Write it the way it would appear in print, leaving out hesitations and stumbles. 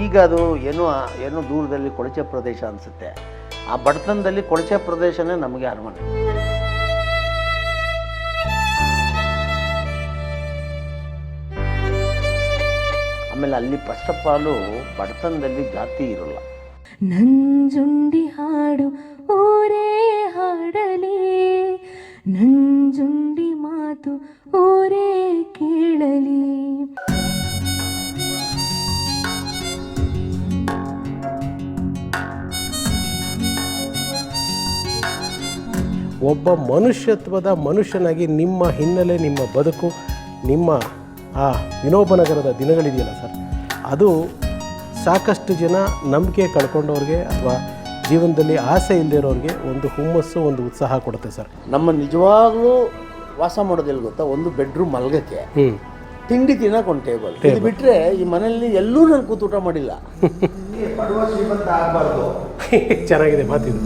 ಈಗ ಅದು ಏನೋ ದೂರದಲ್ಲಿ ಕೊಳಚೆ ಪ್ರದೇಶ ಅನಿಸುತ್ತೆ. ಆ ಬಡತನದಲ್ಲಿ ಕೊಳಚೆ ಪ್ರದೇಶನೇ ನಮಗೆ ಅರಮನೆ. ಆಮೇಲೆ ಅಲ್ಲಿ ಫಸ್ಟ್ ಆಫ್ ಆಲು ಬಡತನದಲ್ಲಿ ಜಾತಿ ಇರೋಲ್ಲ. ನಂಜುಂಡಿ ಹಾಡು ಊರೇ ಹಾಡಲಿ, ನಂಜುಂಡಿ ಮಾತು ಊರೇ ಕೇಳಲಿ. ಒಬ್ಬ ಮನುಷ್ಯತ್ವದ ಮನುಷ್ಯನಾಗಿ ನಿಮ್ಮ ಹಿನ್ನೆಲೆ, ನಿಮ್ಮ ಬದುಕು, ನಿಮ್ಮ ಆ ವಿನೋಬನಗರದ ದಿನಗಳಿದೆಯಲ್ಲ ಸರ್, ಅದು ಸಾಕಷ್ಟು ಜನ ನಂಬಿಕೆ ಕಳ್ಕೊಂಡವ್ರಿಗೆ ಅಥವಾ ಜೀವನದಲ್ಲಿ ಆಸೆ ಇಲ್ಲದೆ ಇರೋರಿಗೆ ಒಂದು ಹುಮ್ಮಸ್ಸು, ಒಂದು ಉತ್ಸಾಹ ಕೊಡುತ್ತೆ ಸರ್. ನಮ್ಮ ನಿಜವಾಗ್ಲೂ ವಾಸ ಮಾಡೋದಿಲ್ಲ ಗೊತ್ತಾ, ಒಂದು ಬೆಡ್ರೂಮ್ ಮಲ್ಗಕ್ಕೆ, ತಿಂಡಿ ತಿನ್ನಕ್ಕೆ ಒಂದು ಟೇಬಲ್. ಇದು ಬಿಟ್ಟರೆ ಈ ಮನೆಯಲ್ಲಿ ಎಲ್ಲೂ ನಾನು ಕೂತು ಊಟ ಮಾಡಿಲ್ಲ. ಬಡವ ಶ್ರೀಮಂತ ಆಗಬಾರ್ದು. ಚೆನ್ನಾಗಿದೆ ಮಾತಿದು.